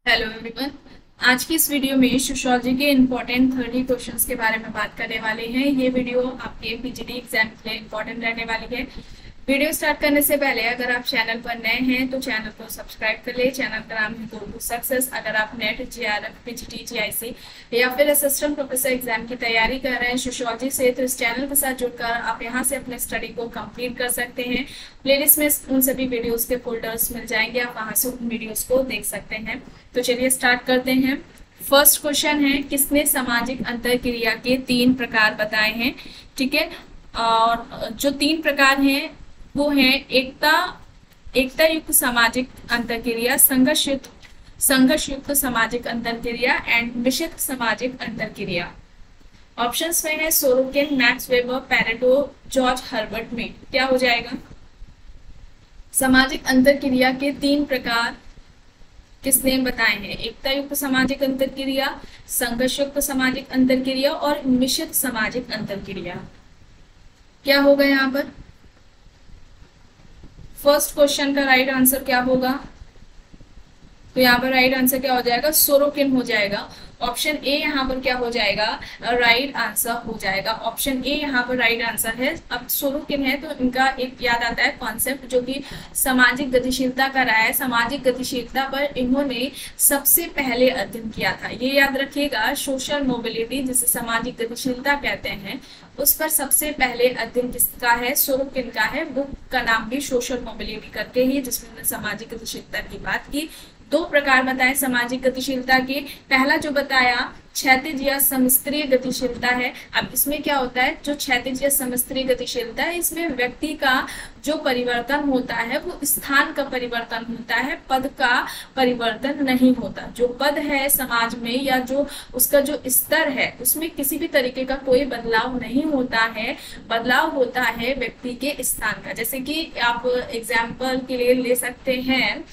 Hello everyone. आज की इस वीडियो में सोशियोलॉजी के इम्पोर्टेंट 30 क्वेश्चंस के बारे में बात करने वाले हैं। ये वीडियो आपके पीजीडी एग्जाम के लिए इम्पोर्टेंट रहने वाली है। वीडियो स्टार्ट करने से पहले अगर आप चैनल पर नए हैं तो चैनल को सब्सक्राइब कर ले। चैनल का नाम है गो टू सक्सेस। अगर आप नेट जेआरएफ पीजीटी जीआईसी या फिर असिस्टेंट प्रोफेसर एग्जाम की तैयारी कर रहे हैं सोशियोलॉजी से, तो इस चैनल के साथ जुड़कर आप यहां से अपने स्टडी को कंप्लीट कर सकते हैं। प्लेलिस्ट में उन सभी वीडियोस के फोल्डर्स मिल जाएंगे, आप वहां से उन वीडियोस को देख सकते हैं। तो चलिए स्टार्ट करते हैं। फर्स्ट क्वेश्चन है, किसने सामाजिक अंतरक्रिया के 3 प्रकार बताए हैं? ठीक है, और जो 3 प्रकार हैं वो है एकता युक्त सामाजिक अंतरक्रिया, संघर्ष युक्त सामाजिक अंतरक्रिया एंड मिश्रित सामाजिक अंतरक्रिया। ऑप्शंस में है Sorokin, Max Weber, Pareto, George Herbert Mead. क्या हो जाएगा? सामाजिक अंतरक्रिया के 3 प्रकार किसने बताए हैं? एकता युक्त सामाजिक अंतरक्रिया, संघर्ष युक्त सामाजिक अंतरक्रिया और मिश्रित सामाजिक अंतरक्रिया। क्या होगा यहाँ पर? फर्स्ट क्वेश्चन का राइट आंसर क्या होगा? तो यहाँ पर राइट आंसर क्या हो जाएगा? सोरोकिन हो जाएगा। ऑप्शन ए यहाँ पर क्या हो जाएगा? राइट आंसर हो जाएगा। ऑप्शन ए यहाँ पर राइट आंसर है। अब सोरोकिन है तो इनका एक याद आता है कॉन्सेप्ट जो कि सामाजिक गतिशीलता का रहा है। सामाजिक गतिशीलता पर इन्होंने सबसे पहले अध्ययन किया था, ये याद रखिएगा। सोशल मोबिलिटी जिसे सामाजिक गतिशीलता कहते हैं, उस पर सबसे पहले अध्ययन किसका है? सोरोकिन का है। बुक का नाम भी सोशल मोबिलिटी करके ही, जिसमें उन्होंने सामाजिक गतिशीलता की बात की। 2 प्रकार बताए सामाजिक गतिशीलता के। पहला जो बताया क्षैतिज या समस्तरीय गतिशीलता है। अब इसमें क्या होता है? जो क्षैतिज या समस्तरीय गतिशीलता है, इसमें व्यक्ति का जो परिवर्तन होता है वो स्थान का परिवर्तन होता है, पद का परिवर्तन नहीं होता। जो पद है समाज में या जो उसका जो स्तर है उसमें किसी भी तरीके का कोई बदलाव नहीं होता है। बदलाव होता है व्यक्ति के स्थान का। जैसे कि आप एग्जाम्पल के लिए ले सकते हैं,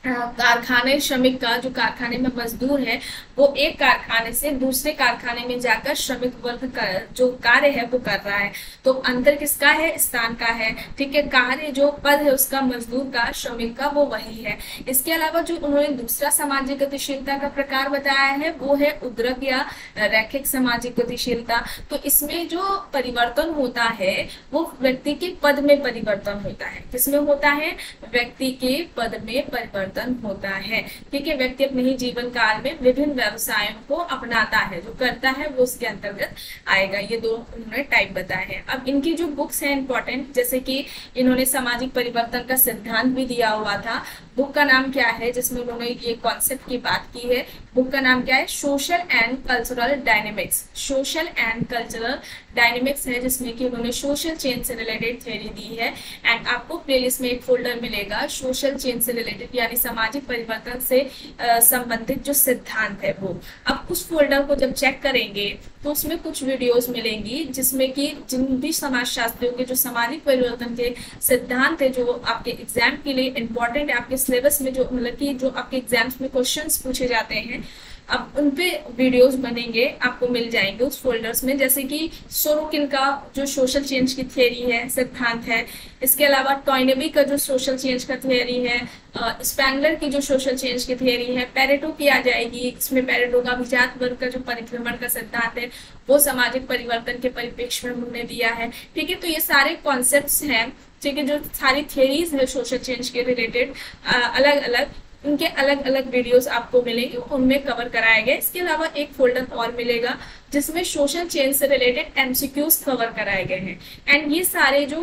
कारखाने श्रमिक का, जो कारखाने में मजदूर है वो एक कारखाने से दूसरे कारखाने में जाकर श्रमिक वर्ग का जो कार्य है वो कर रहा है। तो अंतर किसका है? स्थान का है। ठीक है, कार्य जो पद है उसका, मजदूर का, श्रमिक का, वो वही है। इसके अलावा जो उन्होंने दूसरा सामाजिक गतिशीलता का प्रकार बताया है वो है उद्रक या रैखिक सामाजिक गतिशीलता। तो इसमें जो परिवर्तन होता है वो व्यक्ति के पद में परिवर्तन होता है। किसमें होता है? व्यक्ति के पद में परिवर्तन होता है। ठीक है, व्यक्ति अपने ही जीवन काल में विभिन्न व्यवसायों को अपनाता है, जो करता है वो उसके अंतर्गत आएगा। ये 2 उन्होंने टाइप बताए हैं। अब इनकी जो बुक्स हैं इंपॉर्टेंट, जैसे कि इन्होंने सामाजिक परिवर्तन का सिद्धांत भी दिया हुआ था। बुक का नाम क्या है जिसमें उन्होंने ये कॉन्सेप्ट की बात की है? बुक का नाम क्या है? Social and cultural dynamics. Social and cultural dynamics है, जिसमें कि उन्होंने सोशल चेंज से रिलेटेड थ्योरी दी है। एंड आपको प्लेलिस्ट में एक फोल्डर मिलेगा सोशल चेंज से रिलेटेड, यानी सामाजिक परिवर्तन से संबंधित जो सिद्धांत है वो। अब उस फोल्डर को जब चेक करेंगे तो उसमें कुछ वीडियोस मिलेंगी जिसमें कि जिन भी समाजशास्त्रियों के जो सामाजिक परिवर्तन के सिद्धांत है जो आपके एग्जाम के लिए इंपॉर्टेंट है, आपके सिलेबस में जो मतलब कि जो आपके एग्जाम्स में क्वेश्चंस पूछे जाते हैं, अब उन पे वीडियोस बनेंगे, आपको मिल जाएंगे उस फोल्डर्स में। जैसे कि सोरोकिन का जो सोशल चेंज की थियरी है, सिद्धांत है। इसके अलावा टॉयनेबी का जो सोशल चेंज का थियरी है, स्पैंगलर की जो सोशल चेंज की थियरी है, पैरेटो की आ जाएगी। इसमें पैरेटो का अभिजात वर्ग का जो परिभ्रमण का सिद्धांत है वो सामाजिक परिवर्तन के परिप्रेक्ष्य में उन्होंने दिया है। ठीक है, तो ये सारे कॉन्सेप्ट हैं। ठीक है, जो सारी थियरीज है सोशल चेंज के रिलेटेड अलग अलग, उनके अलग अलग वीडियोस आपको मिलेंगे, उनमें कवर कराया गया। इसके अलावा एक फोल्डर और मिलेगा जिसमें सोशल चेंज से रिलेटेड एमसीक्यूज कवर कराए गए हैं। एंड ये सारे जो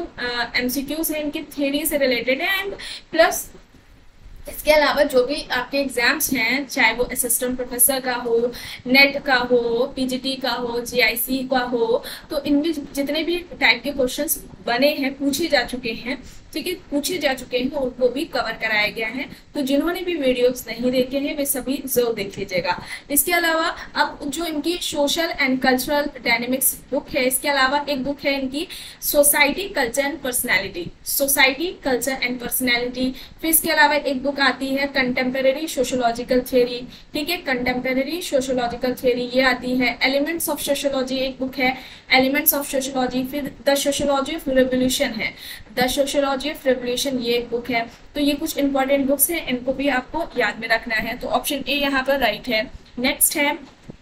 एमसीक्यूज हैं इनकी थ्योरी से रिलेटेड है। एंड प्लस इसके अलावा जो भी आपके एग्जाम्स हैं, चाहे वो असिस्टेंट प्रोफेसर का हो, नेट का हो, पीजीटी का हो, जीआईसी का हो, तो इनमें जितने भी टाइप के क्वेश्चंस बने हैं, पूछे जा चुके हैं, ठीक है, पूछे जा चुके हैं, उनको भी कवर कराया गया है। तो जिन्होंने भी वीडियोस नहीं देखे हैं वे सभी जरूर देख लीजिएगा। इसके अलावा अब जो इनकी social and cultural dynamics book है, इसके अलावा एक बुक है इनकी society culture and personality, society culture and personality. फिर इसके अलावा एक बुक आती है कंटेम्परेरी सोशोलॉजिकल थियरी। ठीक है, कंटेम्परेरी सोशोलॉजिकल थियरी ये आती है। एलिमेंट्स ऑफ सोशोलॉजी एक बुक है, एलिमेंट्स ऑफ सोशोलॉजी। फिर द सोशोलॉजी ऑफ रेवोल्यूशन है, the sociology technology of revolution ये एक बुक है। तो ये कुछ इंपॉर्टेंट बुक्स हैं, इनको भी आपको याद में रखना है। तो ऑप्शन ए यहाँ पर राइट है। नेक्स्ट है,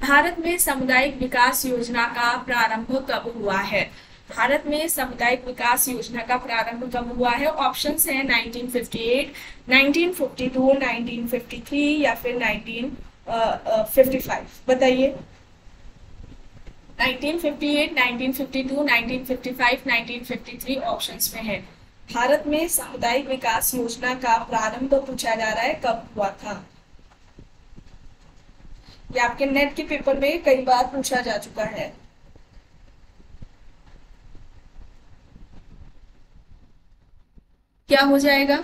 भारत में सामुदायिक विकास योजना का प्रारंभ कब हुआ है? भारत में सामुदायिक विकास योजना का प्रारंभ कब हुआ है? ऑप्शंस हैं 1958, 1952, 1953 या फिर 1955। बताइए। 1958, 1952, 1955, 1953 ऑप्शंस में है। भारत में सामुदायिक विकास योजना का प्रारंभ पूछा जा रहा है, कब हुआ था? ये आपके नेट के पेपर में कई बार पूछा जा चुका है। क्या हो जाएगा?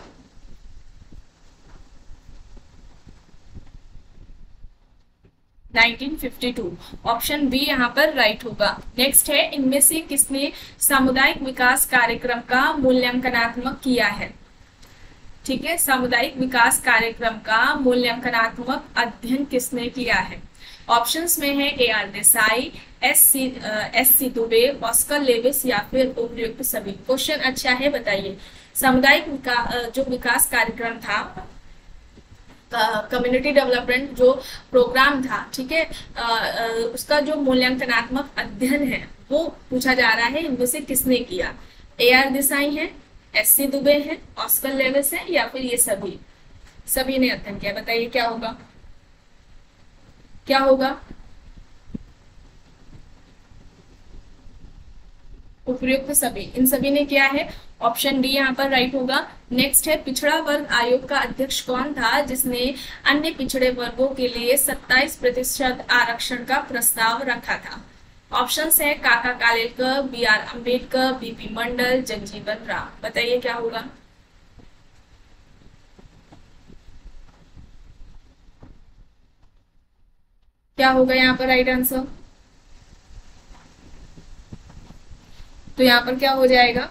ऑप्शन बी यहाँ पर राइट होगा। नेक्स्ट है, इनमें से किसने सामुदायिक विकास कार्यक्रम का मूल्यांकनात्मक किया है? ठीक है, सामुदायिक विकास कार्यक्रम का मूल्यांकनात्मक अध्ययन किसने किया है? ऑप्शंस में है A R Desai, S C Dube, Oscar Lewis या फिर उपयुक्त सभी। क्वेश्चन अच्छा है, बताइए। सामुदायिक जो विकास कार्यक्रम था, कम्युनिटी डेवलपमेंट जो प्रोग्राम था, ठीक है, उसका जो मूल्यांकनात्मक अध्ययन है वो पूछा जा रहा है, इनमें से किसने किया? ए आर देसाई है, एस सी दुबे है, ऑस्कर लेविस है या फिर ये सभी? सभी ने अध्ययन किया। बताइए क्या होगा? क्या होगा? उपयुक्त सभी, इन सभी ने किया है। ऑप्शन डी यहाँ पर राइट होगा। नेक्स्ट है, पिछड़ा वर्ग आयोग का अध्यक्ष कौन था जिसने अन्य पिछड़े वर्गों के लिए 27% आरक्षण का प्रस्ताव रखा था? ऑप्शंस है Kaka Kalelkar, B R Ambedkar, BP Mandal, Jagjivan Ram. बताइए क्या होगा? क्या होगा यहाँ पर राइट आंसर? तो यहाँ पर क्या हो जाएगा?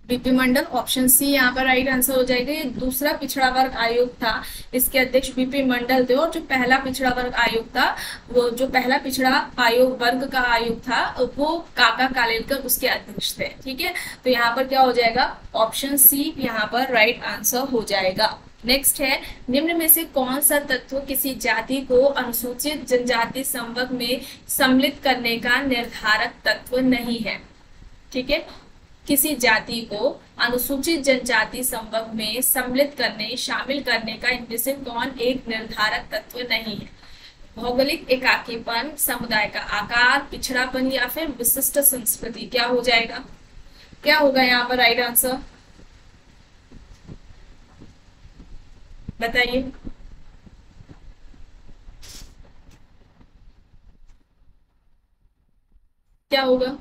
बीपी मंडल, ऑप्शन सी यहाँ पर राइट आंसर हो जाएगा। ये दूसरा पिछड़ा वर्ग आयोग था, इसके अध्यक्ष बीपी मंडल थे। और जो पहला पिछड़ा वर्ग आयोग था, वो जो पहला पिछड़ा आयोग वर्ग का आयोग था, वो काका कालेलकर उसके अध्यक्ष थे। ठीक है, तो यहाँ पर क्या हो जाएगा? ऑप्शन सी यहाँ पर राइट आंसर हो जाएगा। नेक्स्ट है, निम्न में से कौन सा तत्व किसी जाति को अनुसूचित जनजाति संवर्ग में सम्मिलित करने का निर्धारक तत्व नहीं है? ठीक है, किसी जाति को अनुसूचित जनजाति संवर्ग में सम्मिलित करने, शामिल करने का इनमें से कौन एक निर्धारक तत्व नहीं है? भौगोलिक एकाकीपन, समुदाय का आकार, पिछड़ापन या फिर विशिष्ट संस्कृति। क्या हो जाएगा? क्या होगा यहाँ पर राइट आंसर? बताइए। क्या होगा?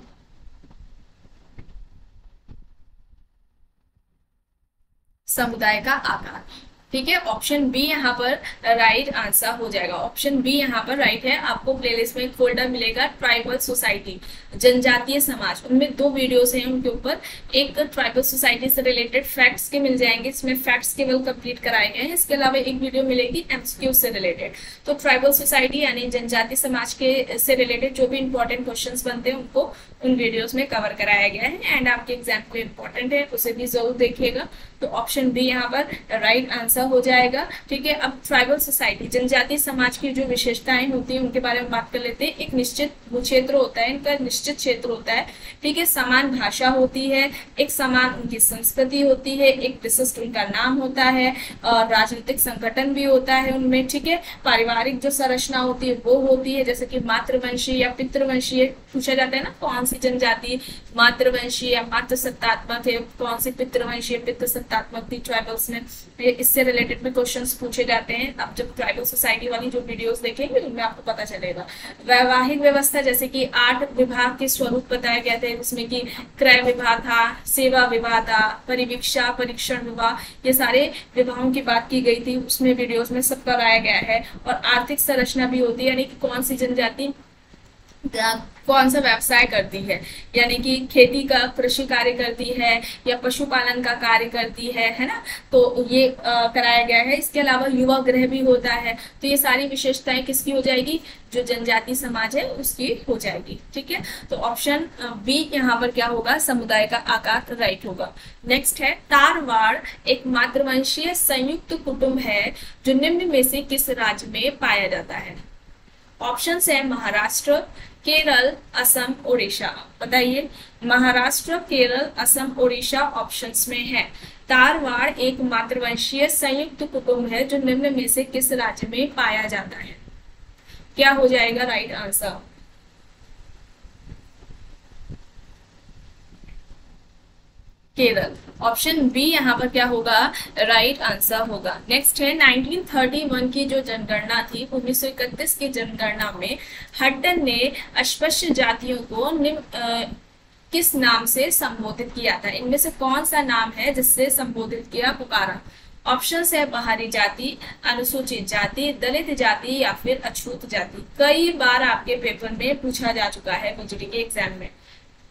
समुदाय का आकार। ठीक है, ऑप्शन बी यहाँ पर राइट आंसर हो जाएगा। ऑप्शन बी यहाँ पर राइट है। आपको प्लेलिस्ट में एक फोल्डर मिलेगा, ट्राइबल सोसाइटी, जनजातीय समाज, उनमें 2 वीडियोस हैं उनके ऊपर। एक ट्राइबल सोसाइटी से रिलेटेड फैक्ट्स के मिल जाएंगे, इसमें फैक्ट्स केवल कंप्लीट कराए गए हैं। इसके अलावा एक वीडियो मिलेगी एमसीक्यू से रिलेटेड। तो ट्राइबल सोसाइटी यानी जनजातीय समाज के से रिलेटेड जो भी इंपॉर्टेंट क्वेश्चन बनते हैं उनको उन वीडियोज में कवर कराया गया है, एंड आपके एग्जाम के लिए इंपॉर्टेंट है, उसे भी जरूर देखिएगा। तो ऑप्शन बी यहाँ पर राइट आंसर हो जाएगा। ठीक है, अब ट्राइबल सोसाइटी, जनजातीय समाज की जो विशेषताएं होती है उनके बारे में बात कर लेते हैं। एक निश्चित क्षेत्र होता है, इनका निश्चित क्षेत्र होता है। ठीक है, समान भाषा होती है, एक समान उनकी संस्कृति होती है, एक विशिष्ट उनका नाम होता है, और राजनीतिक संगठन भी होता है उनमें। ठीक है, पारिवारिक जो संरचना होती है वो होती है, जैसे कि मातृवंशीय या पितृवंशीय पूछा जाता है ना, कौन सी जनजाति मातृवंशीय या मातृसत्तात्मक है, कौन सी पितृवंशीय पितृसत्तात्मक थी ट्राइबल्स में। इससे रिलेटेड में क्वेश्चंस पूछे जाते हैं। आप जब ट्राइबल सोसाइटी वाली जो वीडियोस देखेंगे उनमें आपको पता चलेगा। वैवाहिक व्यवस्था, जैसे कि 8 विभाग के स्वरूप बताया गया था, उसमें कि क्रय विवाह था, सेवा विवाह था, परिवीक्षा, परीक्षण विवाह, ये सारे विवाहों की बात की गई थी, उसमें वीडियोस में सब कराया गया है। और आर्थिक संरचना भी होती है, यानी कि कौन सी जनजाति कौन सा व्यवसाय करती है, यानी कि खेती का कृषि कार्य करती है या पशुपालन का कार्य करती है ना। तो ये कराया गया है। इसके अलावा युवा गृह भी होता है। तो ये सारी विशेषताएं किसकी हो जाएगी, जो जनजाति समाज है उसकी हो जाएगी। ठीक है, तो ऑप्शन बी यहाँ पर क्या होगा, समुदाय का आकार राइट होगा। नेक्स्ट है तारवाड़ एक मातृवंशीय संयुक्त कुटुंब है जो निम्न में से किस राज्य में पाया जाता है। ऑप्शन है महाराष्ट्र, केरल, असम, उड़ीसा। बताइए, महाराष्ट्र, केरल, असम, उड़ीसा ऑप्शंस में है। तारवाड़ एक मातृवंशीय संयुक्त कुटुंब है जो निम्न में से किस राज्य में पाया जाता है। क्या हो जाएगा right answer, Kerala. Option B यहाँ पर क्या होगा, राइट आंसर होगा। नेक्स्ट है 1931 की जो जनगणना थी, 1931 की जनगणना में हट्टन ने अस्पृश्य जातियों को किस नाम से संबोधित किया था। इनमें से कौन सा नाम है जिससे संबोधित किया, पुकारा। ऑप्शन है बाहरी जाति, अनुसूचित जाति, दलित जाति या फिर अछूत जाति। कई बार आपके पेपर में पूछा जा चुका है बिजली के एग्जाम में।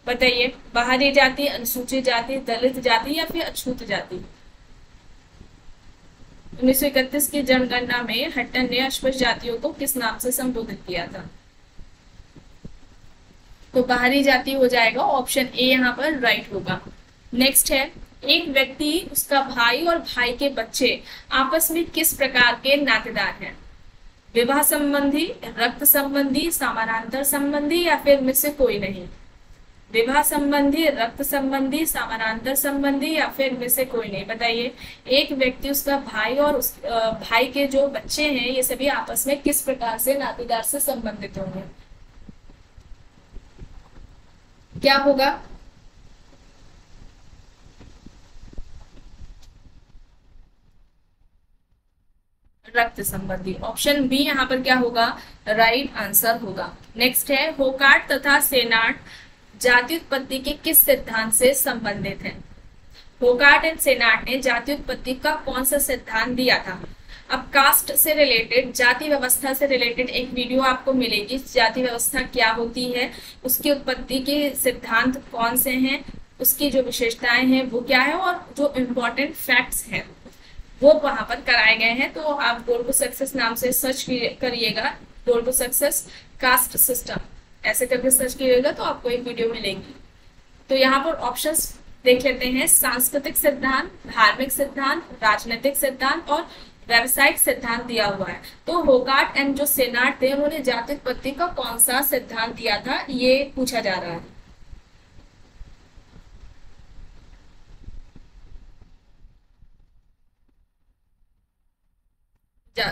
बताइए, बाहरी जाति, अनुसूचित जाति, दलित जाति या फिर अछूत जाति। 1931 की जनगणना में हट्टन ने अस्पृश्य जातियों को किस नाम से संबोधित किया था। तो बाहरी जाति हो जाएगा, ऑप्शन ए यहाँ पर राइट होगा। नेक्स्ट है एक व्यक्ति, उसका भाई और भाई के बच्चे आपस में किस प्रकार के नातेदार हैं। विवाह संबंधी, रक्त संबंधी, समानांतर संबंधी या फिर में से कोई नहीं। विवाह संबंधी, रक्त संबंधी, समानांतर संबंधी या फिर में से कोई नहीं। बताइए, एक व्यक्ति, उसका भाई और उस भाई के जो बच्चे हैं, ये सभी आपस में किस प्रकार से नातेदार से संबंधित होंगे। क्या होगा, रक्त संबंधी। ऑप्शन बी यहाँ पर क्या होगा, राइट आंसर होगा। नेक्स्ट है होकार्ट तथा सेनाट जाति उत्पत्ति के किस सिद्धांत से संबंधित है। होकार्ट एंड सेनाट ने जाति उत्पत्ति का कौन सा सिद्धांत दिया था। अब कास्ट से रिलेटेड, जाति व्यवस्था से रिलेटेड एक वीडियो आपको मिलेगी। जाति व्यवस्था क्या होती है, उसकी उत्पत्ति के सिद्धांत कौन से हैं, उसकी जो विशेषताएं हैं वो क्या है, और जो इम्पोर्टेंट फैक्ट्स हैं वो वहां पर कराए गए हैं। तो आप गोल टू सक्सेस नाम से सर्च करिएगा, goal to success caste system ऐसे करके सर्च कीजिएगा तो आपको एक वीडियो मिलेगी। तो यहाँ पर ऑप्शंस देख लेते हैं, सांस्कृतिक सिद्धांत, धार्मिक सिद्धांत, राजनीतिक सिद्धांत और व्यावसायिक सिद्धांत दिया हुआ है। तो होकार्ट एंड जो सेनाट थे, उन्होंने जाति उत्पत्ति का कौन सा सिद्धांत दिया था, ये पूछा जा रहा है।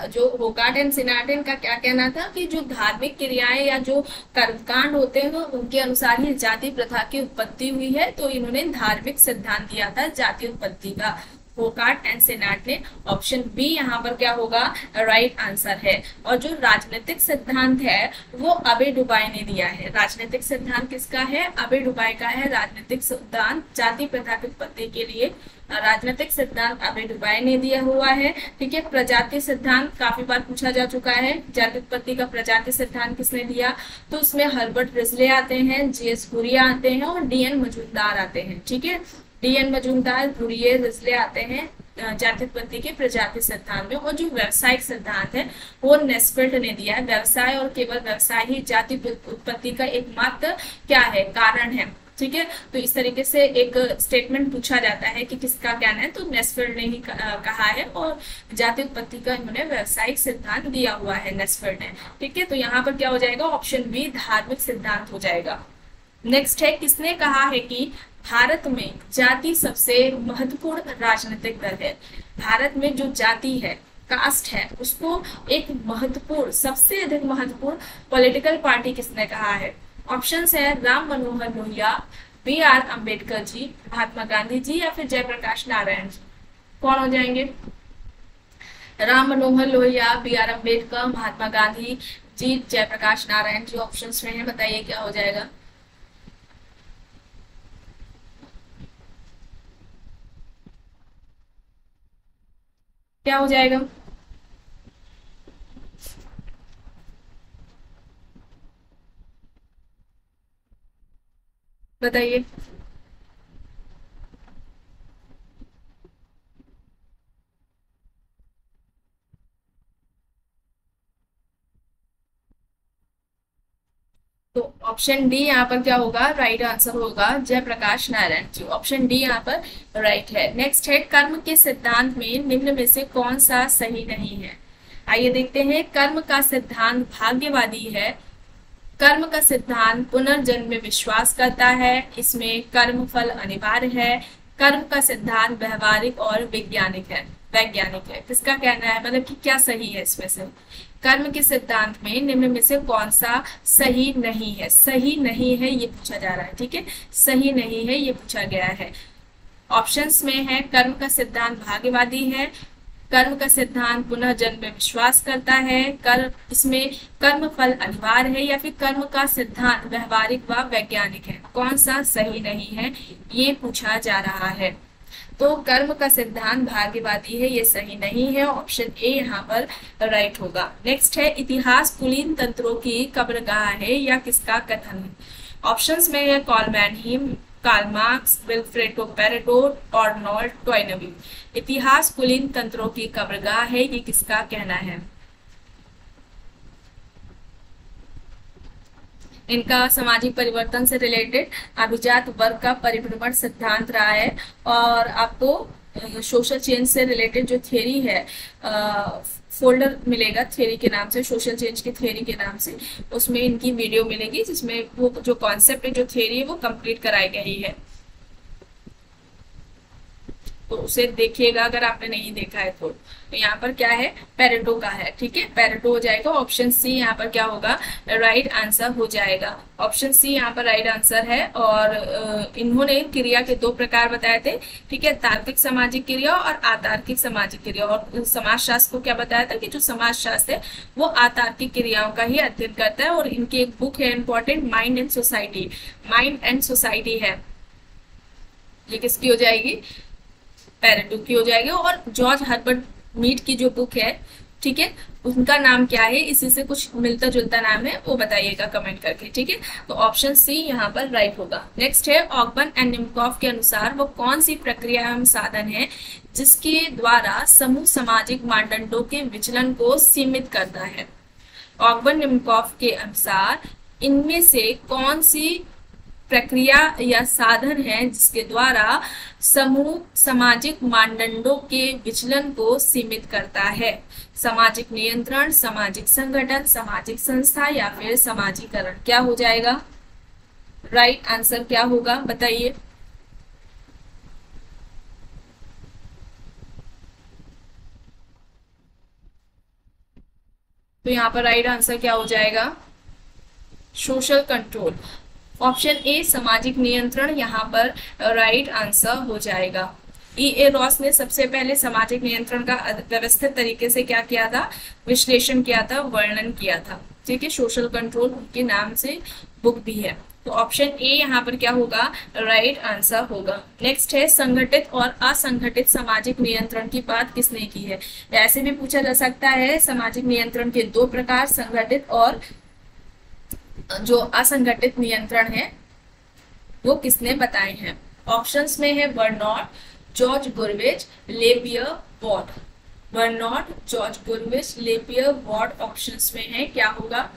जो होकार्ट एंड सिनार्टन का क्या कहना था कि जो धार्मिक क्रियाएं या जो कर्मकांड होते हैं उनके अनुसार ही जाति प्रथा की उत्पत्ति हुई है। तो इन्होंने धार्मिक सिद्धांत दिया था जाति उत्पत्ति का, होकार्ट एंड सेनाट ने। ऑप्शन बी यहाँ पर क्या होगा, राइट आंसर है। और जो राजनीतिक सिद्धांत है वो अबे डुबाई ने दिया है। राजनीतिक सिद्धांत किसका है, अबे डुबाई का है। राजनीतिक सिद्धांत जाति प्रथा की उत्पत्ति के लिए राजनीतिक सिद्धांत अबे डुबाई ने दिया हुआ है। ठीक है, प्रजाति सिद्धांत काफी बार पूछा जा चुका है, जाति उत्पत्ति का प्रजाति सिद्धांत किसने दिया। तो उसमें हर्बर्ट रिजले आते हैं, जीएस गुरिया आते हैं और डीएन मजूमदार आते हैं। ठीक है, डीएन मजूमदार, गुरिये, रिजले आते हैं जाति उत्पत्ति के प्रजाति सिद्धांत में। और जो व्यवसायिक सिद्धांत है वो नेस्फेल्ट ने दिया है। व्यवसाय और केवल व्यवसाय ही जाति उत्पत्ति का एकमात्र क्या है, कारण है। ठीक है, तो इस तरीके से एक स्टेटमेंट पूछा जाता है कि किसका कहना है, तो नेस्फेल्ड ने ही कहा है। और जाति उत्पत्ति का इन्होंने व्यवसायिक सिद्धांत दिया हुआ है नेस्फेल्ड ने। ठीक है, तो यहाँ पर क्या हो जाएगा, ऑप्शन बी धार्मिक सिद्धांत हो जाएगा। नेक्स्ट है किसने कहा है कि भारत में जाति सबसे महत्वपूर्ण राजनीतिक दल है। भारत में जो जाति है, कास्ट है, उसको एक महत्वपूर्ण, सबसे अधिक महत्वपूर्ण पॉलिटिकल पार्टी किसने कहा है। ऑप्शंस है राम मनोहर लोहिया, बी आर अम्बेडकर जी, महात्मा गांधी जी या फिर जयप्रकाश नारायण जी। कौन हो जाएंगे, Ram Manohar Lohia, B R Ambedkar, Mahatma Gandhi ji, Jayaprakash Narayan ji options में है। बताइए क्या हो जाएगा। क्या हो जाएगा, बताइए। तो ऑप्शन डी यहाँ पर क्या होगा, राइट आंसर होगा, जयप्रकाश नारायण जी। ऑप्शन डी यहाँ पर राइट है। नेक्स्ट है, कर्म के सिद्धांत में निम्न में से कौन सा सही नहीं है। आइए देखते हैं। कर्म का सिद्धांत भाग्यवादी है। कर्म का सिद्धांत पुनर्जन्म में विश्वास करता है। इसमें कर्म फल अनिवार्य है। कर्म का सिद्धांत व्यवहारिक और वैज्ञानिक है। किसका कहना है, मतलब कि क्या सही है इसमें से। कर्म के सिद्धांत में निम्न में से कौन सा सही नहीं है। सही नहीं है ये पूछा जा रहा है, ठीक है, सही नहीं है ये पूछा गया है। ऑप्शंस में है, कर्म का सिद्धांत भाग्यवादी है, कर्म का सिद्धांत पुनर्जन्म में विश्वास करता है, इसमें कर्म फल अनिवार्य है, या फिर कर्म का सिद्धांत व्यवहारिक व वैज्ञानिक है। कौन सा सही नहीं है ये पूछा जा रहा है। तो कर्म का सिद्धांत भाग्यवादी है, ये सही नहीं है। ऑप्शन ए यहाँ पर राइट होगा। नेक्स्ट है, इतिहास कुलीन तंत्रों की कब्रगाह है या किसका कथन है। ऑप्शंस में है, कॉलमैन हिम, Karl Marx, Vilfredo Pareto, Arnold Toynbee. इतिहास कुलीन तंत्रों की कब्रगाह है, ये किसका कहना है। इनका सामाजिक परिवर्तन से रिलेटेड अभिजात वर्ग का परिभ्रमण सिद्धांत रहा है। और आपको सोशल चेंज से रिलेटेड जो थ्योरी है, फोल्डर मिलेगा थ्योरी के नाम से, सोशल चेंज की थ्योरी के नाम से, उसमें इनकी वीडियो मिलेगी जिसमें वो जो कॉन्सेप्ट है, जो थ्योरी है, वो कंप्लीट कराई गई है। तो उसे देखिएगा अगर आपने नहीं देखा है तो। यहाँ पर क्या है, पेरेटो का है, ठीक है, पेरेटो हो जाएगा। ऑप्शन सी यहाँ पर क्या होगा, राइट आंसर हो जाएगा। ऑप्शन सी यहाँ पर राइट आंसर है। और इन्होंने क्रिया के दो प्रकार बताए थे, ठीक है, तार्किक सामाजिक क्रिया और अतार्किक सामाजिक क्रिया। और समाजशास्त्र को क्या बताया था कि जो समाजशास्त्र है वो अतार्किक क्रियाओं का ही अध्ययन करता है। और इनकी एक बुक है important, mind and society. Mind and society है, ये किसकी हो जाएगी, पेरेटो की हो जाएगी। और जॉर्ज हर्बर्ट मीड की जो बुक है, ठीक है, उनका नाम क्या है, इसी से कुछ मिलता जुलता नाम है, वो बताइएगा कमेंट करके, ठीक है। तो ऑप्शन सी यहाँ पर राइट होगा। नेक्स्ट है, ऑकबर्न एंड निमकॉफ के अनुसार वो कौन सी प्रक्रिया एवं साधन है जिसके द्वारा समूह सामाजिक मानदंडों के विचलन को सीमित करता है। ऑकबर्न निमकॉफ के अनुसार इनमें से कौन सी प्रक्रिया या साधन है जिसके द्वारा समूह सामाजिक मानदंडों के विचलन को सीमित करता है। सामाजिक नियंत्रण, सामाजिक संगठन, सामाजिक संस्था या फिर समाजीकरण। क्या हो जाएगा, राइट आंसर क्या होगा बताइए। तो यहाँ पर राइट आंसर क्या हो जाएगा, सोशल कंट्रोल। ऑप्शन ए सामाजिक नियंत्रण यहाँ पर राइट आंसर हो जाएगा। E.A. रॉस ने सबसे पहले सामाजिक नियंत्रण का व्यवस्थित तरीके से क्या किया था, विश्लेषण किया था, वर्णन किया था, ठीक है। सोशल कंट्रोल के नाम से बुक भी है। तो ऑप्शन ए यहाँ पर क्या होगा, राइट आंसर होगा। नेक्स्ट है, संगठित और असंगठित सामाजिक नियंत्रण की बात किसने की है। ऐसे भी पूछा जा सकता है, सामाजिक नियंत्रण के दो प्रकार, संगठित और जो असंगठित नियंत्रण है, वो किसने बताए हैं। ऑप्शंस में है, Bernard, George Gurvitch, LaPiere Ward. Bernard, George Gurvitch, LaPiere Ward options में है, क्या होगा,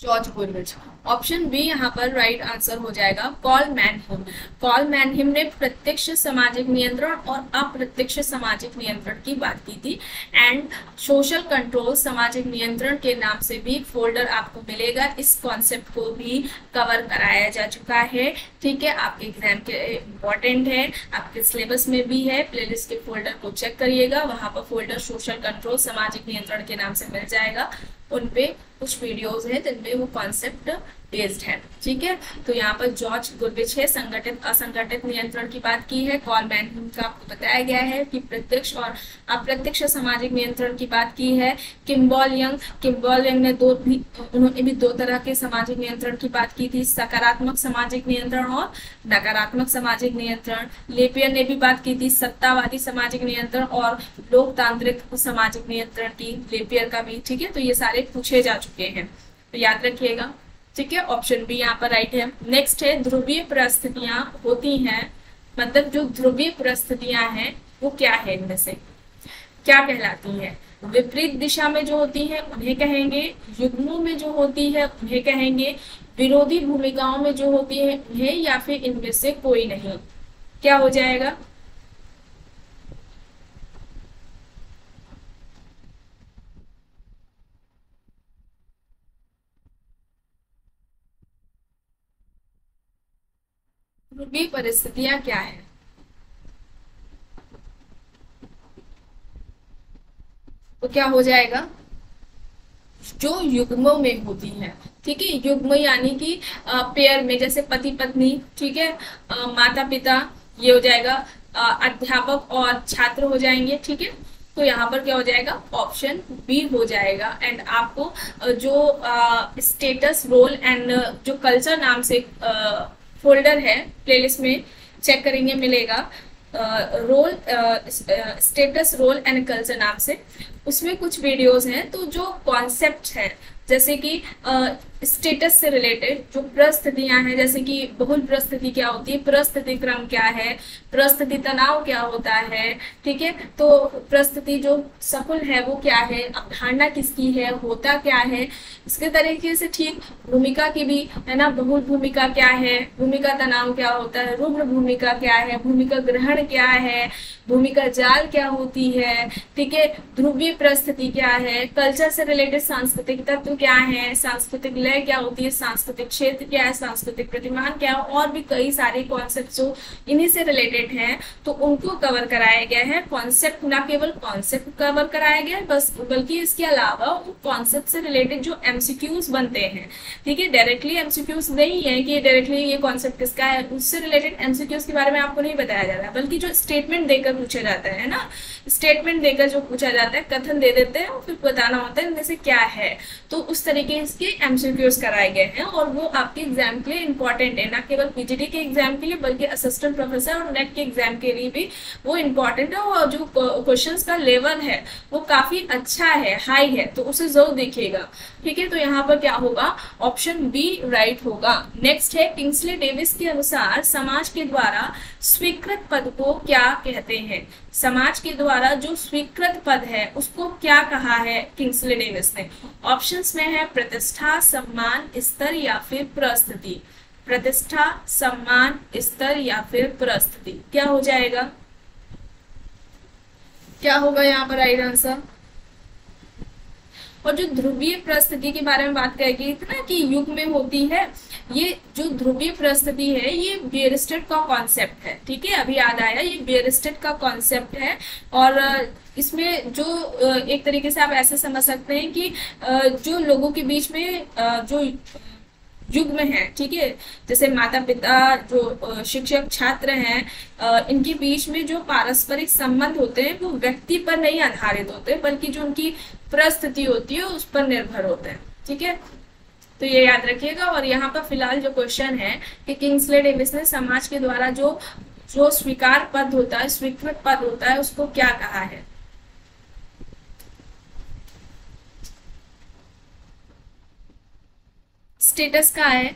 जॉर्ज गुरविच। ऑप्शन बी यहाँ पर राइट आंसर हो जाएगा, कॉल मैनहिम। कॉल मैनहिम ने प्रत्यक्ष सामाजिक नियंत्रण और अप्रत्यक्ष सामाजिक नियंत्रण की बात की थी। एंड सोशल कंट्रोल सामाजिक नियंत्रण के नाम से भी फोल्डर आपको मिलेगा। इस कॉन्सेप्ट को भी कवर कराया जा चुका है, ठीक है, आपके एग्जाम के इम्पोर्टेंट है, आपके सिलेबस में भी है। प्लेलिस्ट के फोल्डर को चेक करिएगा, वहां पर फोल्डर सोशल कंट्रोल सामाजिक नियंत्रण के नाम से मिल जाएगा। उनपे कुछ वीडियोस हैं जिनमें वो कॉन्सेप्ट बेस्ड है। ठीक है, तो यहाँ पर जॉर्ज गुरविच है संगठित असंगठित नियंत्रण की बात की है। कॉलमैन का आपको बताया गया है कि प्रत्यक्ष और अप्रत्यक्ष सामाजिक नियंत्रण की बात की है। किम्बॉल यंग ने उन्होंने भी 2 तरह के सामाजिक नियंत्रण की बात की थी, सकारात्मक सामाजिक नियंत्रण और नकारात्मक सामाजिक नियंत्रण। लेपियर ने भी बात की थी सत्तावादी सामाजिक नियंत्रण और लोकतांत्रिक सामाजिक नियंत्रण की, लेपियर का भी। ठीक है, तो ये सारे पूछे जा चुके हैं, तो याद रखिएगा। ठीक है, ऑप्शन बी यहाँ पर राइट है। नेक्स्ट है ध्रुवीय परिस्थितियां होती हैं, मतलब जो ध्रुवीय परिस्थितियां हैं वो क्या है, इनमें से क्या कहलाती हैं? विपरीत दिशा में जो होती है उन्हें कहेंगे, युग्मों में जो होती है उन्हें कहेंगे, विरोधी भूमिकाओं में जो होती है उन्हें, या फिर इनमें से कोई नहीं। क्या हो जाएगा? ध्रुवीय परिस्थितियां क्या है? तो क्या हो जाएगा? जो युग्मों में होती है। ठीक है, युग्म यानी कि पेयर में, जैसे पति पत्नी, ठीक है, माता पिता, ये हो जाएगा। अध्यापक और छात्र हो जाएंगे। ठीक है, तो यहाँ पर क्या हो जाएगा? ऑप्शन बी हो जाएगा। एंड आपको जो स्टेटस रोल एंड जो कल्चर नाम से फोल्डर है प्लेलिस्ट में चेक करेंगे, मिलेगा role status role and culture नाम से। उसमें कुछ वीडियोस हैं, तो जो कॉन्सेप्ट है जैसे कि स्टेटस से रिलेटेड जो परिस्थितियां हैं, जैसे कि बहुल परिस्थिति क्या होती है, परिस्थिति क्रम क्या है, परिस्थिति तनाव क्या होता है। ठीक है, तो परिस्थिति जो सफल है वो क्या है, अवधारणा किसकी है, होता क्या है, इसके तरीके से। ठीक, भूमिका की भी है ना, बहुल भूमिका क्या है, भूमिका तनाव क्या होता है, रुग्ण भूमिका क्या है, भूमिका ग्रहण क्या है, भूमिका जाल क्या होती है। ठीक है, ध्रुवीय परिस्थिति क्या है, कल्चर से रिलेटेड सांस्कृतिक तत्व क्या है, सांस्कृतिक लय क्या होती है, सांस्कृतिक क्षेत्र क्या है, सांस्कृतिक प्रतिमान क्या है, और भी कई सारे कॉन्सेप्ट जो इन्हीं से रिलेटेड हैं, तो उनको कवर कराया गया है। कॉन्सेप्ट, ना केवल कॉन्सेप्ट कवर कराया गया है बस, बल्कि इसके अलावा कॉन्सेप्ट से रिलेटेड जो एमसीक्यूज बनते हैं, ठीक है, डायरेक्टली एमसीक्यूज नहीं है कि डायरेक्टली ये कॉन्सेप्ट किसका है, उससे रिलेटेड एमसीक्यूज के बारे में आपको नहीं बताया जा रहा है, बल्कि जो स्टेटमेंट देकर पूछा जाता है ना, स्टेटमेंट देकर जो पूछा जाता है, कथन दे देते हैं, फिर बताना होता है इनमें से क्या है, तो उस तरीके के एमसीक्यूज कराए गए हैं। और वो आपके एग्जाम के लिए इंपॉर्टेंट है, ना केवल पीजीडी के एग्जाम के लिए बल्कि असिस्टेंट प्रोफेसर और नेट के एग्जाम के लिए भी वो इंपॉर्टेंट है। और जो क्वेश्चंस का लेवल है वो काफी अच्छा है, हाई है, तो उसे जरूर देखिएगा। ठीक है, तो यहाँ पर क्या होगा? ऑप्शन बी राइट होगा। नेक्स्ट है, किंग्सले डेविस के अनुसार समाज के द्वारा स्वीकृत पद को क्या कहते हैं? समाज के द्वारा जो स्वीकृत पद है उसको क्या कहा है किंग्सले डेविस ने? ऑप्शंस में है प्रतिष्ठा, सम्मान, स्तर या फिर परिस्थिति। प्रतिष्ठा, सम्मान, स्तर या फिर परिस्थिति। क्या हो जाएगा? क्या होगा यहाँ पर राइट आंसर? और जो ध्रुवीय परिस्थिति के बारे में बात करेंगे इतना कि युग में होती है, ये जो ध्रुवीय परिस्थिति है ये बियरस्टेड का कॉन्सेप्ट है। ठीक है, अभी याद आया, ये बियरस्टेड का कॉन्सेप्ट है। और इसमें जो एक तरीके से आप ऐसे समझ सकते हैं कि जो लोगों के बीच में जो युग में है, ठीक है, जैसे माता पिता, जो शिक्षक छात्र हैं, इनके बीच में जो पारस्परिक संबंध होते हैं वो व्यक्ति पर नहीं आधारित होते, बल्कि जो उनकी परिस्थिति होती है उस पर निर्भर होते हैं। ठीक है, तो ये याद रखिएगा। और यहाँ पर फिलहाल जो क्वेश्चन है कि किंग्सले डेविस ने समाज के द्वारा जो स्वीकार पद होता है, स्वीकृत पद होता है, उसको क्या कहा है? स्टेटस का है,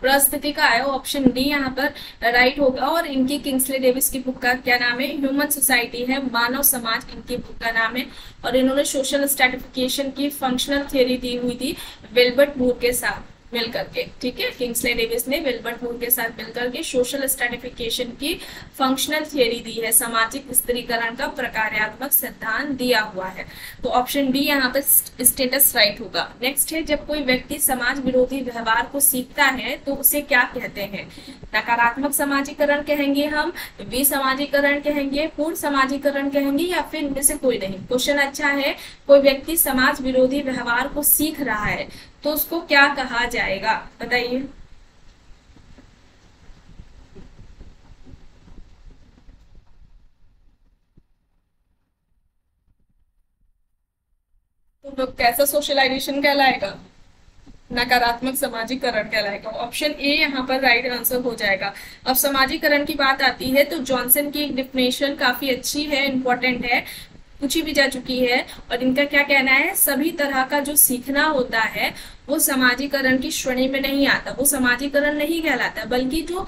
परिस्थिति का है, ऑप्शन डी यहाँ पर राइट होगा। और इनकी किंग्सले डेविस की बुक का क्या नाम है? ह्यूमन सोसाइटी है, मानव समाज इनकी बुक का नाम है। और इन्होंने सोशल स्ट्रैटिफिकेशन की फंक्शनल थ्योरी दी हुई थी विल्बर्ट मूर के साथ मिलकर के। ठीक है, किंग्सले डेविस ने विल्बर्ट मूर के साथ मिलकर के सोशल स्ट्रैटिफिकेशन की फंक्शनल थ्योरी दी है, सामाजिक स्त्रीकरण का प्रकार्यात्मक सिद्धांत दिया हुआ है। तो ऑप्शन डी यहाँ पर स्टेटस राइट होगा। नेक्स्ट है, जब कोई व्यक्ति समाज विरोधी व्यवहार को सीखता है तो उसे क्या कहते हैं? नकारात्मक समाजीकरण कहेंगे हम, विसमाजीकरण कहेंगे, पूर्ण समाजीकरण कहेंगे, या फिर इनमें से कोई नहीं। क्वेश्चन अच्छा है, कोई व्यक्ति समाज विरोधी व्यवहार को सीख रहा है तो उसको क्या कहा जाएगा, बताइए। तो कैसा सोशलाइजेशन कहलाएगा, नकारात्मक समाजीकरण कहलाएगा। ऑप्शन ए यहाँ पर राइट आंसर हो जाएगा। अब समाजीकरण की बात आती है तो जॉनसन की एक डिफिनेशन काफी अच्छी है, इंपॉर्टेंट है, पूछी भी जा चुकी है। और इनका क्या कहना है, सभी तरह का जो सीखना होता है वो समाजीकरण की श्रेणी में नहीं आता, वो समाजीकरण नहीं कहलाता, बल्कि जो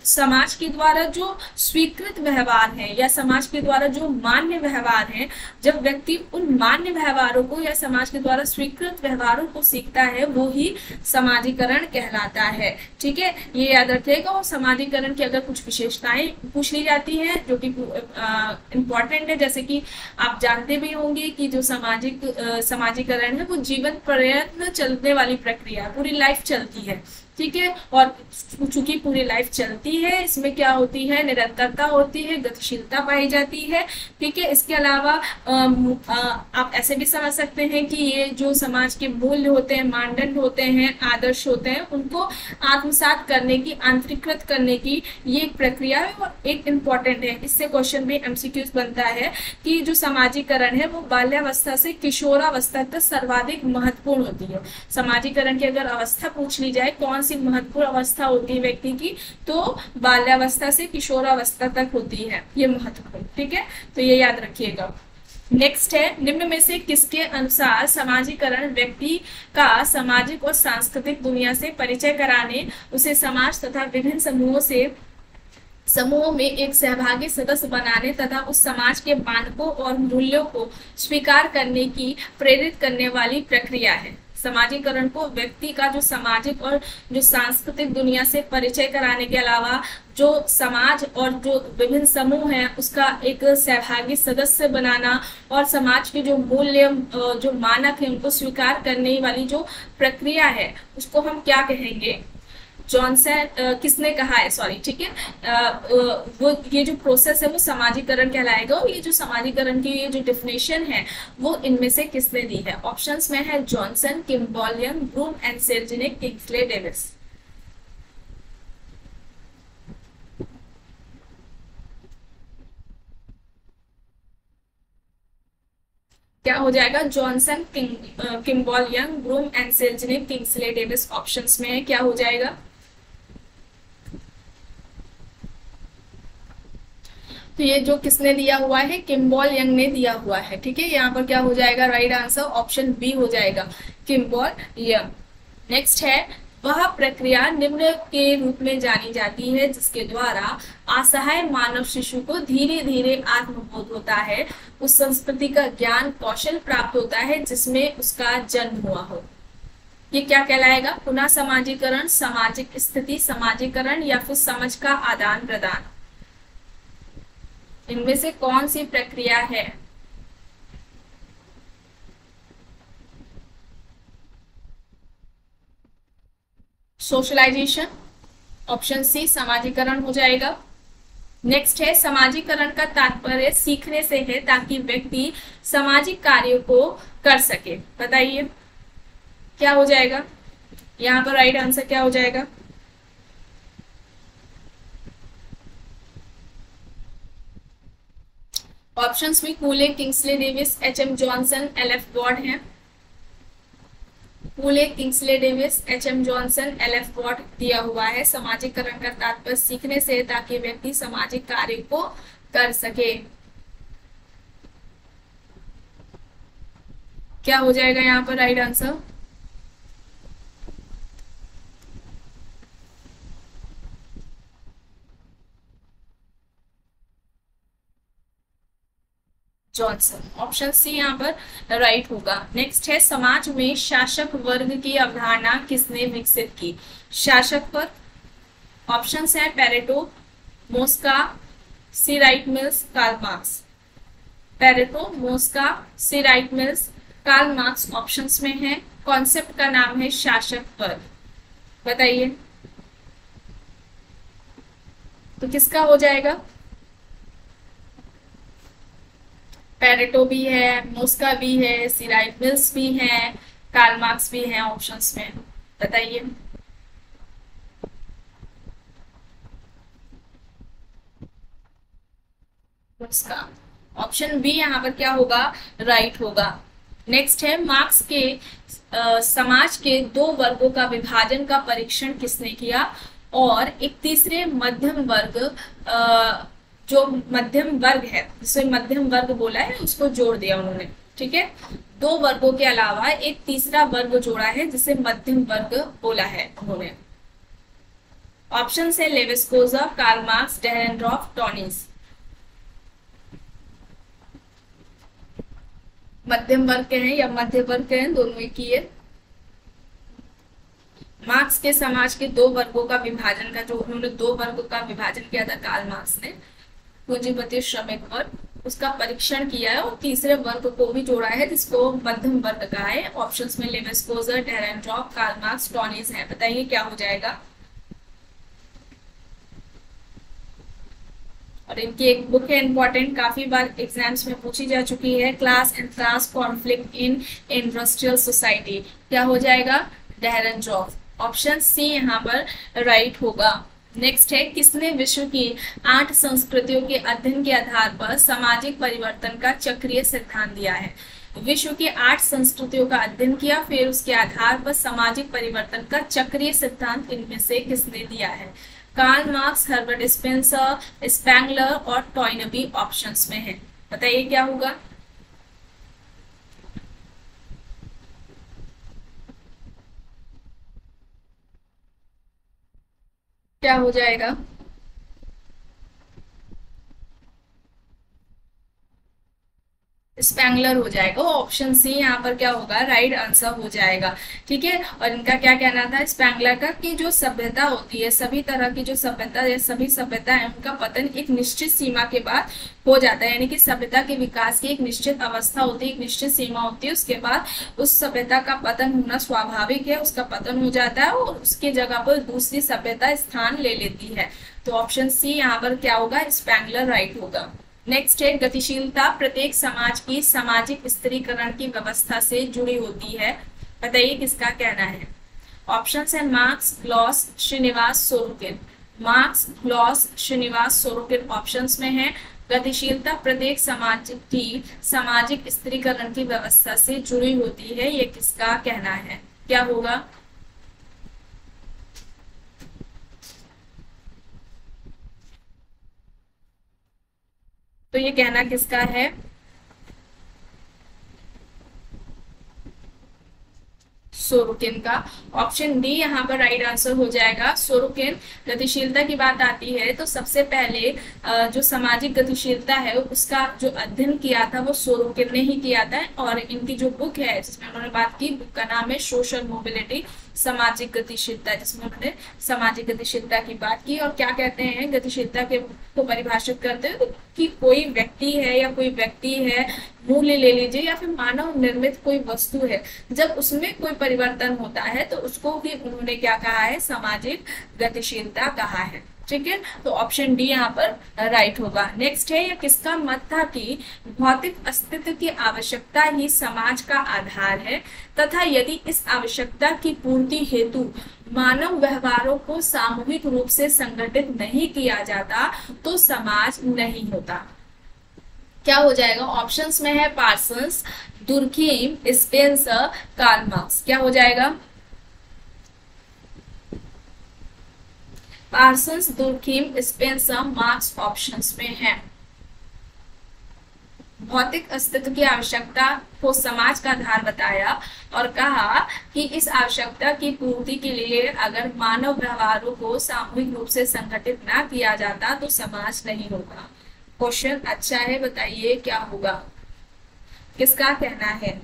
समाज के द्वारा जो स्वीकृत व्यवहार है या समाज के द्वारा जो मान्य व्यवहार है, जब व्यक्ति उन मान्य व्यवहारों को या समाज के द्वारा स्वीकृत व्यवहारों को सीखता है वो ही समाजीकरण कहलाता है। ठीक है, ये याद रखिएगा। और समाजीकरण की अगर कुछ विशेषताएं पूछ ली जाती है जो कि इम्पोर्टेंट है, जैसे कि आप जानते भी होंगे कि जो समाजीकरण है वो जीवन प्रयत्न चलने वाली प्रक्रिया, पूरी लाइफ चलती है। ठीक है, और चूंकि पूरी लाइफ चलती है इसमें क्या होती है, निरंतरता होती है, गतिशीलता पाई जाती है। ठीक है, इसके अलावा आप ऐसे भी समझ सकते हैं कि ये जो समाज के मूल्य होते हैं, मानदंड होते हैं, आदर्श होते हैं, उनको आत्मसात करने की, आंतरिकृत करने की ये एक प्रक्रिया है और एक इम्पॉर्टेंट है। इससे क्वेश्चन भी एमसीक्यूज बनता है कि जो समाजीकरण है वो बाल्यावस्था से किशोरावस्था तक सर्वाधिक महत्वपूर्ण होती है। समाजीकरण की अगर अवस्था पूछ ली जाए कौन सी महत्वपूर्ण अवस्था होती है व्यक्ति की, तो बाल्यावस्था से किशोरावस्था तक होती है ये महत्वपूर्ण। ठीक है, तो ये याद रखिएगा। नेक्स्ट है, निम्न में से किसके अनुसार समाजीकरण व्यक्ति का सामाजिक और सांस्कृतिक दुनिया से परिचय कराने, उसे समाज तथा विभिन्न समूहों में एक सहभागी सदस्य बनाने तथा उस समाज के मानकों और मूल्यों को स्वीकार करने की प्रेरित करने वाली प्रक्रिया है। समाजीकरण को व्यक्ति का जो सामाजिक और जो सांस्कृतिक दुनिया से परिचय कराने के अलावा जो समाज और जो विभिन्न समूह हैं उसका एक सहभागी सदस्य बनाना और समाज के जो मूल्य, जो मानक है उनको स्वीकार करने वाली जो प्रक्रिया है उसको हम क्या कहेंगे, जॉनसन किसने कहा है, सॉरी। ठीक है, वो ये जो प्रोसेस है वो समाजीकरण कहलाएगा। और ये जो समाजीकरण की ये जो डिफिनेशन है वो इनमें से किसने दी है, ऑप्शंस में है Johnson, Kimball Young, Broom and Selznick, Kingsley Davis. क्या हो जाएगा, Johnson, Kimball Young, Broom and Selznick, Kingsley Davis options में है, क्या हो जाएगा। तो ये जो किसने दिया हुआ है, किम्बॉल यंग ने दिया हुआ है। ठीक है, यहाँ पर क्या हो जाएगा, राइट आंसर ऑप्शन बी हो जाएगा, किम्बॉल यंग। नेक्स्ट है, वह प्रक्रिया निम्न के रूप में जानी जाती है जिसके द्वारा असहाय मानव शिशु को धीरे धीरे आत्मबोध होता है, उस संस्कृति का ज्ञान कौशल प्राप्त होता है जिसमें उसका जन्म हुआ हो। ये क्या कहलाएगा, पुनः समाजीकरण, सामाजिक स्थिति, समाजीकरण या फिर समझ का आदान प्रदान, इनमें से कौन सी प्रक्रिया है। सोशलाइजेशन, ऑप्शन सी समाजीकरण हो जाएगा। नेक्स्ट है, समाजीकरण का तात्पर्य सीखने से है ताकि व्यक्ति सामाजिक कार्यों को कर सके, बताइए क्या हो जाएगा, यहाँ पर राइट आंसर क्या हो जाएगा। ऑप्शंस में Cooley, Kingsley Davis, H M. Johnson, L F. Ward हैं। Cooley, Kingsley Davis, H M. Johnson, L F. Ward दिया हुआ है। समाजीकरण का तात्पर्य सीखने से ताकि व्यक्ति सामाजिक कार्य को कर सके, क्या हो जाएगा यहाँ पर right answer. Johnson, option C यहाँ पर राइट होगा। नेक्स्ट है, समाज में शासक वर्ग की अवधारणा किसने विकसित की, शासक पर ऑप्शंस है Pareto, Mosca, C Wright Mills, Karl Marx. Pareto, Mosca, C Wright Mills, Karl Marx options में है। कॉन्सेप्ट का नाम है शासक वर्ग, बताइए तो किसका हो जाएगा। पेरेटो भी है, मोस्का भी है, सी राइट मिल्स भी है, कार्ल मार्क्स भी हैं ऑप्शंस में, बताइए। उसका ऑप्शन बी यहाँ पर क्या होगा, राइट होगा। नेक्स्ट है मार्क्स के समाज के दो वर्गों का विभाजन का परीक्षण किसने किया, और एक तीसरे मध्यम वर्ग, जो मध्यम वर्ग है जिसे मध्यम वर्ग बोला है उसको जोड़ दिया उन्होंने, ठीक है। दो वर्गों के अलावा एक तीसरा वर्ग जोड़ा है जिसे मध्यम वर्ग बोला है उन्होंने। ऑप्शन है लेविस्कोजा, कार्ल मार्क्स, डेहरेनड्रॉफ, टॉनिस। मध्यम वर्ग के हैं या मध्य वर्ग के हैं, दोनों एक ही है। मार्क्स के समाज के दो वर्गों का विभाजन का, जो उन्होंने दो वर्गों का विभाजन किया था कार्ल मार्क्स ने, पूंजीपति श्रमिक वर्ग, उसका परीक्षण किया है और तीसरे वर्ग को भी जोड़ा है जिसको मध्यम वर्ग कहा है। ऑप्शंस में लेविस्कोजा, डेहरेनड्रॉफ, कार्ल मार्क्स, टॉनिस है, बताइए क्या हो जाएगा। और इनकी एक बुक है इंपॉर्टेंट, काफी बार एग्जाम्स में पूछी जा चुकी है, class and class conflict in industrial society. क्या हो जाएगा, डेहरेनड्रॉफ। ऑप्शन सी यहाँ पर राइट होगा। नेक्स्ट है किसने विश्व की 8 संस्कृतियों के अध्ययन के आधार पर सामाजिक परिवर्तन का चक्रीय सिद्धांत दिया है। विश्व की 8 संस्कृतियों का अध्ययन किया, फिर उसके आधार पर सामाजिक परिवर्तन का चक्रीय सिद्धांत इनमें से किसने दिया है। Karl Marx, Herbert Spencer, Spengler और टॉयनबी ऑप्शंस में है, बताइए क्या होगा। क्या हो जाएगा, स्पेंगलर हो जाएगा। ऑप्शन सी यहाँ पर क्या होगा, राइट आंसर हो जाएगा, ठीक है। और इनका क्या कहना था स्पेंगलर का, कि जो सभ्यता होती है, सभी तरह की जो सभ्यता या सभी सभ्यता है उनका पतन एक निश्चित सीमा के बाद हो जाता है। यानी कि सभ्यता के विकास की एक निश्चित अवस्था होती है, एक निश्चित सीमा होती है, उसके बाद उस सभ्यता का पतन होना स्वाभाविक है, उसका पतन हो जाता है और उसकी जगह पर दूसरी सभ्यता स्थान ले लेती है। तो ऑप्शन सी यहाँ पर क्या होगा, स्पेंगलर राइट होगा। नेक्स्ट है गतिशीलता प्रत्येक समाज की सामाजिक स्त्रीकरण की व्यवस्था से जुड़ी होती है, बताइए किसका कहना है। ऑप्शन है Marx, Glass, Srinivas, Sorokin. Marx, Glass, Srinivas, Sorokin options में है। गतिशीलता प्रत्येक समाज की सामाजिक स्त्रीकरण की व्यवस्था से जुड़ी होती है, ये किसका कहना है, क्या होगा। तो ये कहना किसका है, सोरोकिन का। ऑप्शन डी यहाँ पर राइट आंसर हो जाएगा, सोरोकिन। गतिशीलता की बात आती है तो सबसे पहले जो सामाजिक गतिशीलता है उसका जो अध्ययन किया था वो सोरोकिन ने ही किया था। और इनकी जो बुक है जिसमें उन्होंने बात की, बुक का नाम है सोशल मोबिलिटी, सामाजिक गतिशीलता, जिसमें उन्होंने सामाजिक गतिशीलता की बात की। और क्या कहते हैं गतिशीलता के को परिभाषित करते हैं कि कोई व्यक्ति है या कोई व्यक्ति है, मूल्य ले लीजिए, या फिर मानव निर्मित कोई वस्तु है, जब उसमें कोई परिवर्तन होता है तो उसको भी उन्होंने क्या कहा है, सामाजिक गतिशीलता कहा है, ठीक है। तो ऑप्शन डी यहाँ पर राइट होगा। नेक्स्ट है, यह किसका मत था कि भौतिक अस्तित्व की आवश्यकता ही समाज का आधार है तथा यदि इस आवश्यकता की पूर्ति हेतु मानव व्यवहारों को सामूहिक रूप से संगठित नहीं किया जाता तो समाज नहीं होता। क्या हो जाएगा, ऑप्शंस में है Parsons, Durkheim, Spencer, Karl Marx. क्या हो जाएगा, Parsons, Durkheim, Spencer, Marx options में है। भौतिक अस्तित्व की आवश्यकता को समाज का आधार बताया और कहा कि इस आवश्यकता की पूर्ति के लिए अगर मानव व्यवहारों को सामूहिक रूप से संगठित ना किया जाता तो समाज नहीं होगा। क्वेश्चन अच्छा है, बताइए क्या होगा, किसका कहना है।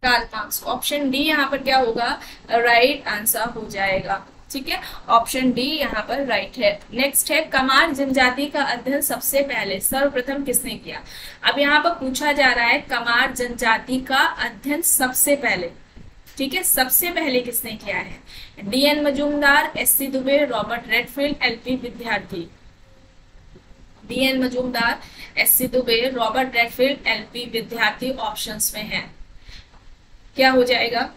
Karl marks. ऑप्शन डी यहाँ पर क्या होगा, राइट आंसर हो जाएगा, ठीक है। ऑप्शन डी यहाँ पर राइट है। नेक्स्ट है, कमार जनजाति का अध्ययन सबसे पहले सर्वप्रथम किसने किया। अब यहाँ पर पूछा जा रहा है कमार जनजाति का अध्ययन सबसे पहले ठीक है, सबसे पहले किसने किया है? D N Majumdar, S C Dube, Robert Redfield, L P Vidyarthi. D N Majumdar, S C Dube, Robert Redfield, L P Vidyarthi options में है। क्या हो जाएगा?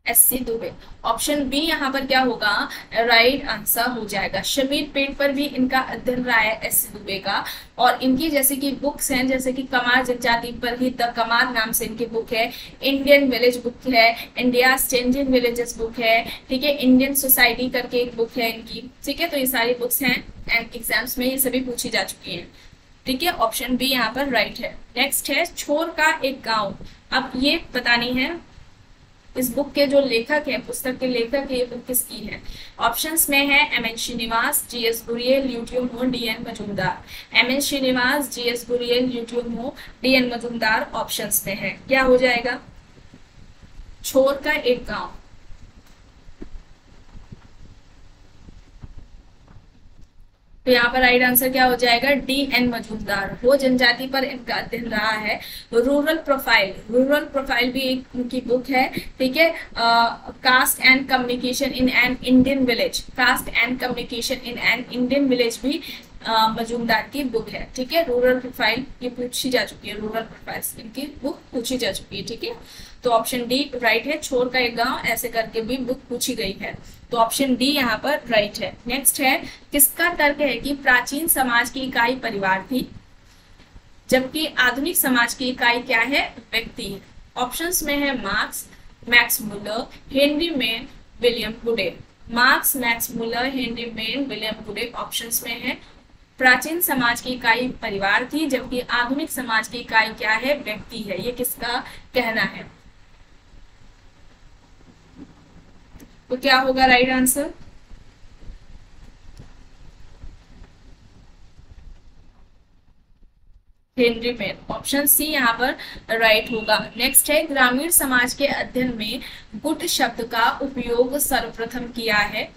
एससी दुबे। ऑप्शन बी यहाँ पर क्या होगा? राइट आंसर हो जाएगा। शमीर पेट पर भी इनका अध्ययन रहा है एससी दुबे का, और इनकी जैसे कि बुक्स हैं, जैसे कि कमार जनजाति पर ही द कमार नाम से इनकी बुक है, इंडियन विलेज बुक है, इंडिया चेंजिंग विलेजेस बुक है, ठीक है, इंडियन सोसाइटी करके एक बुक है इनकी, ठीक है। तो ये सारी बुक्स हैं एंड एग्जाम्स में ये सभी पूछी जा चुकी हैं, ठीक है। ऑप्शन बी यहाँ पर राइट है। नेक्स्ट है छोर का एक गांव। अब ये बतानी है इस बुक के जो लेखक है, पुस्तक के लेखक है, ये बुक किसकी है? ऑप्शंस में है एमएन श्रीनिवास, जीएस गुरियल, ल्यूटियो हो, D N Majumdar. M N Srinivas, G S Ghurye, ल्यूटियो हो, डीएन मजूमदार ऑप्शंस में है। क्या हो जाएगा? छोर का एक गांव। तो यहाँ पर राइट आंसर क्या हो जाएगा? D N Majumdar. हो जनजाति पर इनका अध्ययन रहा है। रूरल प्रोफाइल, रूरल प्रोफाइल भी एक उनकी बुक है, ठीक है। Caste and communication in an Indian village, caste and communication in an Indian village भी मजूमदार की बुक है, ठीक है। रूरल प्रोफाइल ये पूछी जा चुकी है, रूरल प्रोफाइल्स इनकी बुक पूछी जा चुकी है, ठीक है। तो ऑप्शन डी राइट है। छोर का एक गांव ऐसे करके भी बुक पूछी गई है, तो ऑप्शन डी यहाँ पर राइट है। नेक्स्ट है किसका तर्क है कि प्राचीन समाज की इकाई परिवार थी, जबकि आधुनिक समाज की इकाई क्या है? व्यक्ति है। ऑप्शंस में है Marx, Max Muller, Henry Maine, William Goode. Marx, Max Muller, Henry Maine, William Goode options में है। प्राचीन समाज की इकाई परिवार थी, जबकि आधुनिक समाज की इकाई क्या है? व्यक्ति है। ये किसका कहना है? तो क्या होगा right answer? Henry Maine, option C यहाँ पर राइट होगा। नेक्स्ट है ग्रामीण समाज के अध्ययन में गुट शब्द का उपयोग सर्वप्रथम किया है।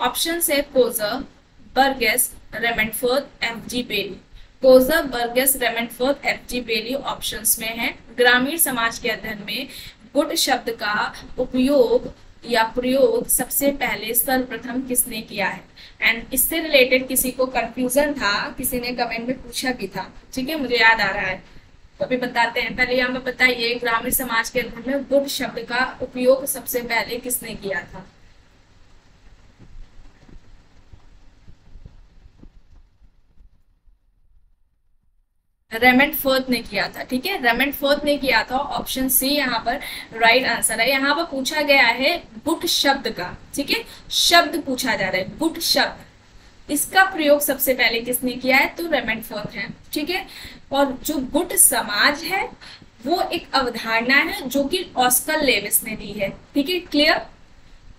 ऑप्शन है Coser, Burgess, Raymond Ford, F G. Bailey. Coser, Burgess, Raymond Ford, F G. Bailey options में है। ग्रामीण समाज के अध्ययन में गुट शब्द का उपयोग या प्रयोग सबसे पहले सर्वप्रथम किसने किया है? एंड इससे रिलेटेड किसी को कंफ्यूजन था, किसी ने कमेंट में पूछा भी था, ठीक है, मुझे याद आ रहा है, तो अभी बताते हैं। पहले यहाँ पे बताइए ग्रामीण समाज के अध्ययन में गुट शब्द का उपयोग सबसे पहले किसने किया था? रेमंडफोर्ड ने किया था, ठीक है, रेमंडफोर्ड ने किया था। ऑप्शन सी यहाँ पर राइट आंसर है। यहाँ पर पूछा गया है गुट शब्द का, ठीक है, शब्द पूछा जा रहा है, गुट शब्द, इसका प्रयोग सबसे पहले किसने किया है? तो रेमंडफोर्ड है, ठीक है। और जो गुट समाज है वो एक अवधारणा है जो कि ऑस्कर लेविस ने दी है, ठीक है। क्लियर,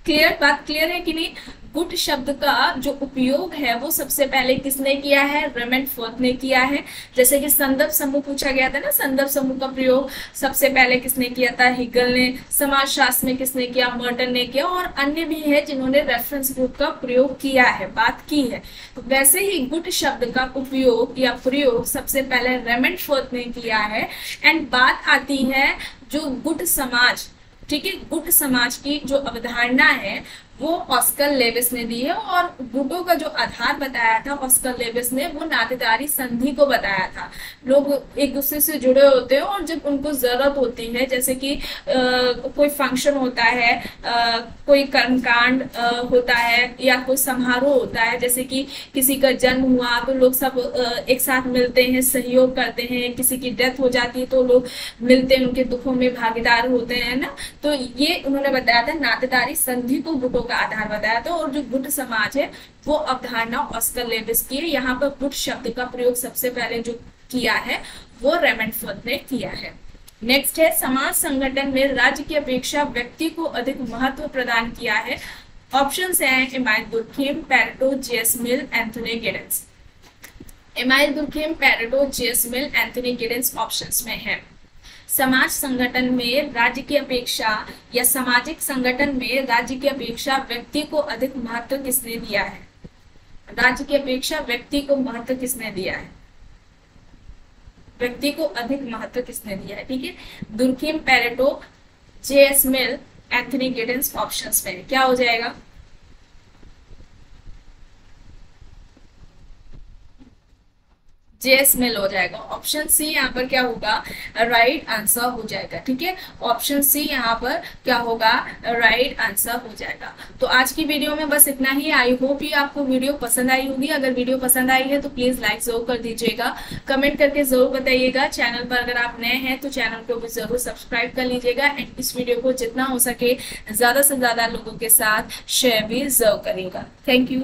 क्लियर, बात क्लियर है कि नहीं? गुट शब्द का जो उपयोग है वो सबसे पहले किसने किया है? रेमंडफोर्ड ने किया है। जैसे कि संदर्भ समूह पूछा गया था ना, संदर्भ समूह का प्रयोग सबसे पहले किसने किया था? हिगल ने। समाजशास्त्र में किसने किया? मर्टन ने किया। और अन्य भी है जिन्होंने रेफरेंस ग्रुप का प्रयोग किया है, बात की है। तो वैसे ही गुट शब्द का उपयोग या प्रयोग सबसे पहले रेमंडफोर्ड ने किया है। एंड बात आती है जो गुट समाज, ठीक है, गुट समाज की जो अवधारणा है वो ऑस्कर लेविस ने दी है। और गुटों का जो आधार बताया था ऑस्कर लेविस ने, वो नातेदारी संधि को बताया था। लोग एक दूसरे से जुड़े होते हैं और जब उनको जरूरत होती है, जैसे कि कोई फंक्शन होता है, कोई कर्मकांड होता है या कोई समारोह होता है, जैसे कि किसी का जन्म हुआ तो लोग सब एक साथ मिलते हैं, सहयोग करते हैं। किसी की डेथ हो जाती है तो लोग मिलते हैं, उनके दुखों में भागीदार होते हैं ना। तो ये उन्होंने बताया था, नातेदारी संधि को गुटों का आधार बताया था। और जो गुट समाज है वो अवधारणा ऑस्कर लेविस की है। यहाँ पर गुट शब्द का प्रयोग सबसे पहले जो किया है वो रेमंडफोर्ड ने किया है। नेक्स्ट है समाज संगठन में राज्य की अपेक्षा व्यक्ति को अधिक महत्व प्रदान किया है। ऑप्शंस हैं Emile Durkheim, Pareto, J S. Mill, Anthony Giddens. Emile Durkheim, Pareto, J S. Mill, Anthony Giddens options में है। समाज संगठन में राज्य की अपेक्षा या सामाजिक संगठन में राज्य की अपेक्षा व्यक्ति को अधिक महत्व किसने दिया है? राज्य की अपेक्षा व्यक्ति को महत्व किसने दिया है? व्यक्ति को अधिक महत्व किसने दिया है? ठीक है, Durkheim, Pareto, J S. Mill, Anthony Giddens options में क्या हो जाएगा? जे.एस. मिल हो जाएगा। ऑप्शन सी यहाँ पर क्या होगा? राइट आंसर हो जाएगा। ठीक है, ऑप्शन सी यहाँ पर क्या होगा? राइट आंसर हो जाएगा। तो आज की वीडियो में बस इतना ही। आई होप ये आपको वीडियो पसंद आई होगी। अगर वीडियो पसंद आई है तो प्लीज लाइक जरूर कर दीजिएगा, कमेंट करके जरूर बताइएगा। चैनल पर अगर आप नए हैं तो चैनल को भी जरूर सब्सक्राइब कर लीजिएगा एंड इस वीडियो को जितना हो सके ज्यादा से ज्यादा लोगों के साथ शेयर भी जरूर करिएगा। Thank you.